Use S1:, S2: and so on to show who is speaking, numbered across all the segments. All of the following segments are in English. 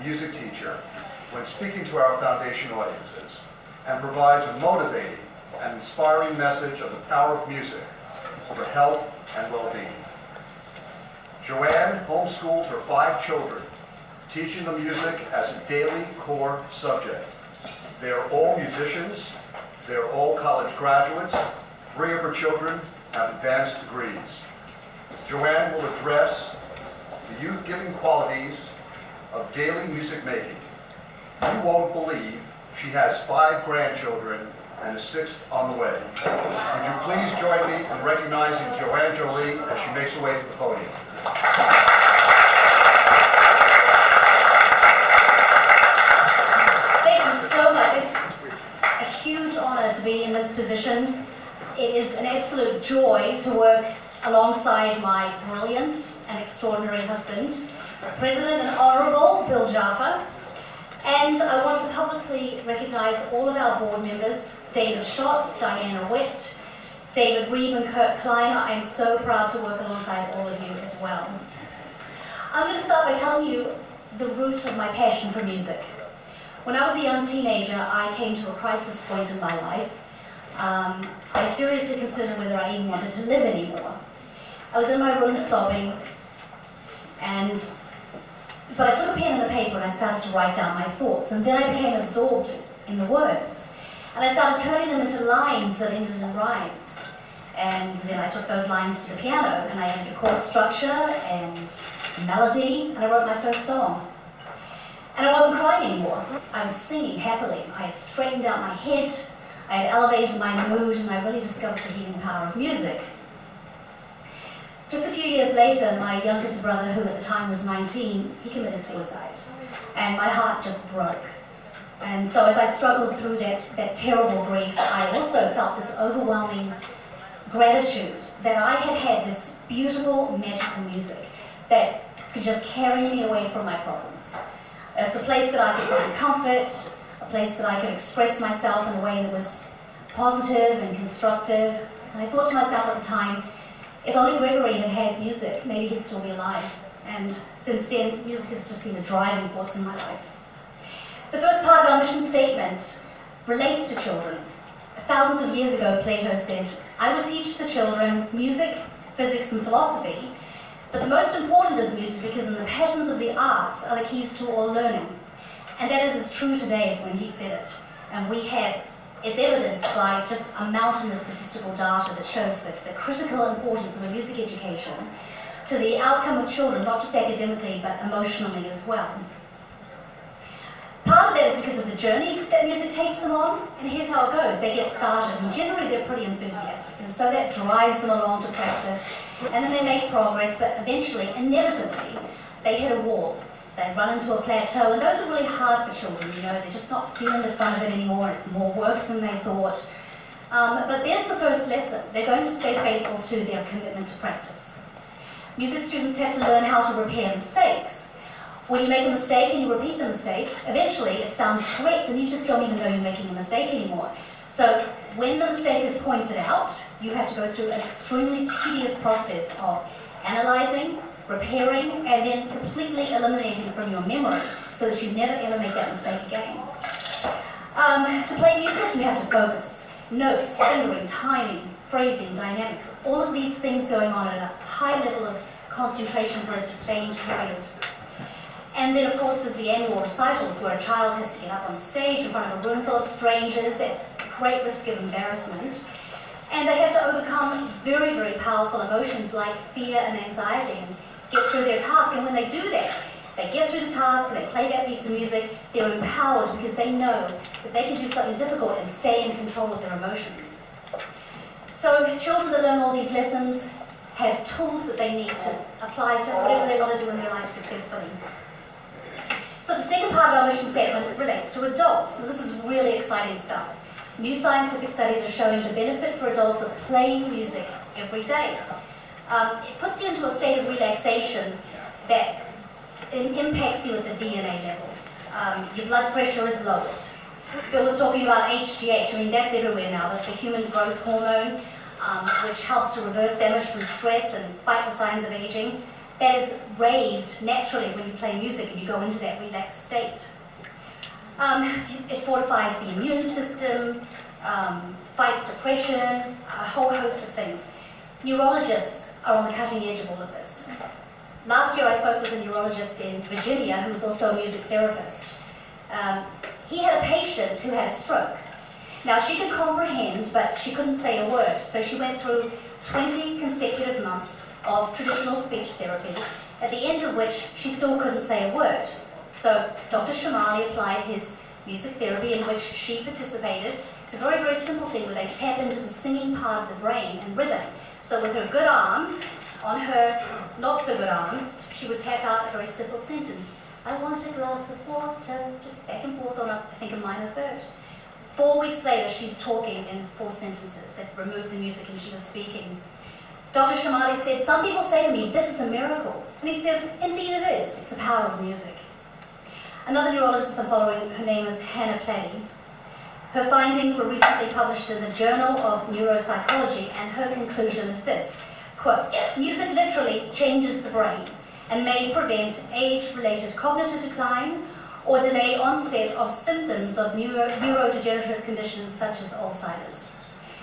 S1: music teacher when speaking to our foundation audiences, and provides a motivating and inspiring message of the power of music for health and well-being. Joanne homeschooled her 5 children, teaching them music as a daily core subject. They are all musicians, they are all college graduates. 3 of her children have advanced degrees. Joanne will address the youth-giving qualities of daily music making. You won't believe she has 5 grandchildren and a 6th on the way. Would you please join me in recognizing Joanne Jolee as she makes her way to the podium.
S2: Thank you so much. It's a huge honor to be in this position. It is an absolute joy to work alongside my brilliant and extraordinary husband, President and Honorable Bill Jaffa. And I want to publicly recognize all of our board members, David Schatz, Diana Witt, David Reeve and Kurt Kleiner. I am so proud to work alongside all of you as well. I'm going to start by telling you the root of my passion for music. When I was a young teenager, I came to a crisis point in my life. I seriously considered whether I even wanted to live anymore. I was in my room sobbing, but I took a pen and a paper and I started to write down my thoughts, and then I became absorbed in the words. And I started turning them into lines that ended in rhymes. And then I took those lines to the piano and I added a chord structure and melody, and I wrote my first song. And I wasn't crying anymore. I was singing happily. I had straightened out my head, I had elevated my mood, and I really discovered the healing power of music. Just a few years later, my youngest brother, who at the time was 19, he committed suicide. And my heart just broke. And so as I struggled through that terrible grief, I also felt this overwhelming gratitude that I had had this beautiful, magical music that could just carry me away from my problems. It's a place that I could find comfort, a place that I could express myself in a way that was positive and constructive. And I thought to myself at the time, if only Gregory had had music, maybe he'd still be alive. And since then, music has just been a driving force in my life. The first part of our mission statement relates to children. Thousands of years ago, Plato said, "I will teach the children music, physics, and philosophy, but the most important is music because in the passions of the arts are the keys to all learning." And that is as true today as when he said it. And it's evidenced by just a mountain of statistical data that shows the critical importance of a music education to the outcome of children, not just academically, but emotionally as well. Part of that is because of the journey that music takes them on, and here's how it goes. They get started, and generally they're pretty enthusiastic, and so that drives them along to practice, and then they make progress, but eventually, inevitably, they hit a wall. They run into a plateau, and those are really hard for children, they're just not feeling the fun of it anymore, it's more work than they thought. But there's the first lesson. They're going to stay faithful to their commitment to practice. Music students have to learn how to repair mistakes. When you make a mistake and you repeat the mistake, eventually it sounds correct and you just don't even know you're making a mistake anymore. So when the mistake is pointed out, you have to go through an extremely tedious process of analyzing, repairing, and then completely eliminating from your memory so that you never ever make that mistake again. To play music, you have to focus. Notes, fingering, timing, phrasing, dynamics, all of these things going on at a high level of concentration for a sustained period. And then, of course, there's the annual recitals where a child has to get up on the stage in front of a room full of strangers at great risk of embarrassment. And they have to overcome very, very powerful emotions like fear and anxiety and get through their task. And when they do that, they get through the task and they play that piece of music, they're empowered because they know that they can do something difficult and stay in control of their emotions. So children that learn all these lessons have tools that they need to apply to whatever they want to do in their life successfully. So the second part of our mission statement relates to adults. So this is really exciting stuff. New scientific studies are showing the benefit for adults of playing music every day. It puts you into a state of relaxation that impacts you at the DNA level. Your blood pressure is lowered. Bill was talking about HGH. That's everywhere now. That's the human growth hormone, which helps to reverse damage from stress and fight the signs of aging. that is raised naturally when you play music and you go into that relaxed state. It fortifies the immune system, fights depression, a whole host of things. Neurologists are on the cutting edge of all of this. Last year I spoke with a neurologist in Virginia who was also a music therapist. He had a patient who had a stroke. Now she could comprehend, but she couldn't say a word, so she went through 20 consecutive months of traditional speech therapy, at the end of which she still couldn't say a word. So Dr. Jolee applied his music therapy in which she participated. It's a very, very simple thing where they tap into the singing part of the brain and rhythm. So with her good arm, on her not so good arm, she would tap out a very simple sentence. I want a glass of water, just back and forth on I think a minor third. 4 weeks later, she's talking in 4 sentences. They've removed the music and she was speaking. Dr. Jolee said, some people say to me, this is a miracle. And he says, indeed it is. It's the power of music. Another neurologist I'm following, her name is Hannah Plady. Her findings were recently published in the Journal of Neuropsychology, and her conclusion is this, quote, music literally changes the brain and may prevent age-related cognitive decline or delay onset of symptoms of neurodegenerative conditions such as Alzheimer's.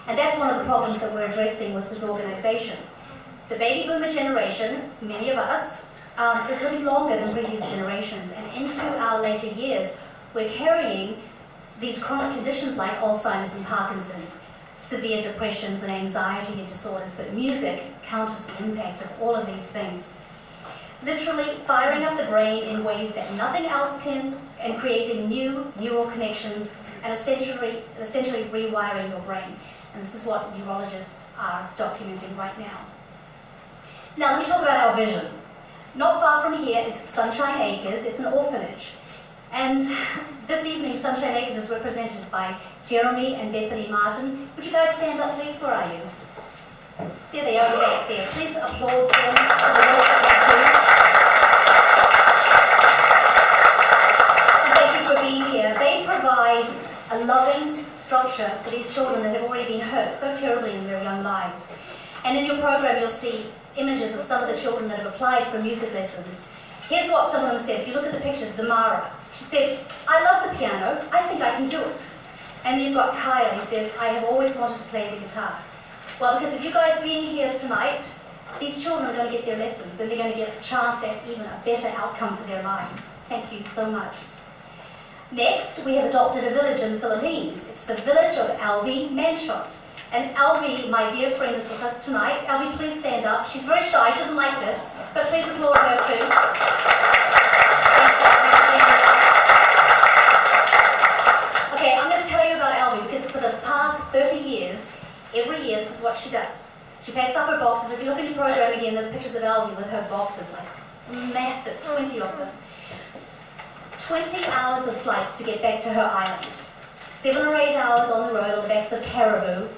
S2: And that's one of the problems that we're addressing with this organization. The baby boomer generation, many of us, is living longer than previous generations, and into our later years, we're carrying these chronic conditions like Alzheimer's and Parkinson's, severe depressions and anxiety disorders, but music counters the impact of all of these things. Literally firing up the brain in ways that nothing else can, and creating new neural connections, and essentially rewiring your brain. And this is what neurologists are documenting right now. Now let me talk about our vision. Not far from here is Sunshine Acres. It's an orphanage. And this evening, Sunshine Acres is represented by Jeremy and Bethany Martin. Would you guys stand up, please? Where are you? There they are, back there. Please applaud them for the work that they do. And thank you for being here. They provide a loving structure for these children that have already been hurt so terribly in their young lives. And in your program, you'll see images of some of the children that have applied for music lessons. Here's what some of them said. If you look at the pictures, Zamara, she said, I love the piano, I think I can do it. And you've got Kyle, he says, I have always wanted to play the guitar. Well, because of you guys being here tonight, these children are going to get their lessons and they're going to get a chance at even a better outcome for their lives. Thank you so much. Next, we have adopted a village in the Philippines. It's the village of Alvi Manshot. And Alvi, my dear friend, is with us tonight. Alvi, please stand up. She's very shy, she doesn't like this, but please applaud her too. Okay, I'm going to tell you about Alvi because for the past 30 years, every year this is what she does. She packs up her boxes. If you look in your program again, there's pictures of Alvi with her boxes, like massive, 20 of them. 20 hours of flights to get back to her island. 7 or 8 hours on the road on the backs of caribou.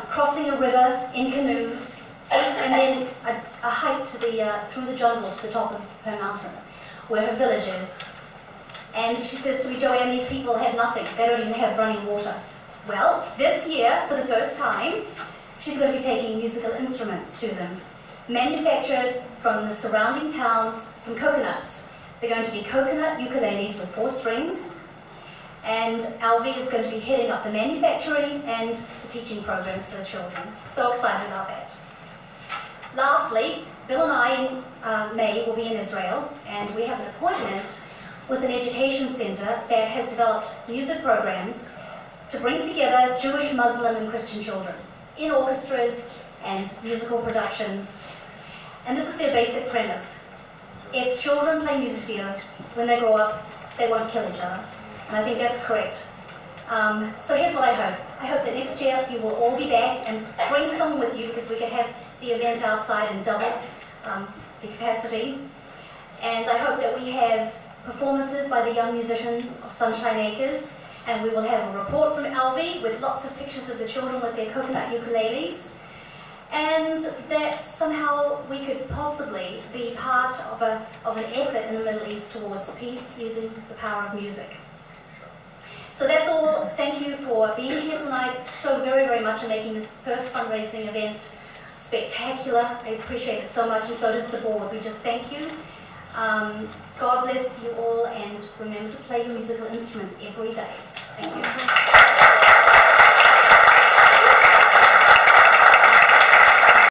S2: Crossing a river in canoes, and then a hike to through the jungle to the top of her mountain, where her village is. And she says to me, Joanne, these people have nothing. They don't even have running water. Well, this year, for the first time, she's going to be taking musical instruments to them, manufactured from the surrounding towns from coconuts. They're going to be coconut ukuleles with 4 strings. And Alvi is going to be heading up the manufacturing and the teaching programs for the children. So excited about that. Lastly, Bill and I in May will be in Israel, and we have an appointment with an education center that has developed music programs to bring together Jewish, Muslim, and Christian children in orchestras and musical productions. And this is their basic premise. If children play music together, when they grow up, they won't kill each other. And I think that's correct. So here's what I hope. I hope that next year you will all be back and bring someone with you because we can have the event outside and double the capacity. And I hope that we have performances by the young musicians of Sunshine Acres, and we will have a report from Alvi with lots of pictures of the children with their coconut ukuleles, and that somehow we could possibly be part of an effort in the Middle East towards peace using the power of music. So that's all. Thank you for being here tonight so very, very much and making this first fundraising event spectacular. I appreciate it so much, and so does the board. We just thank you. God bless you all, and remember to play your musical instruments every day. Thank you.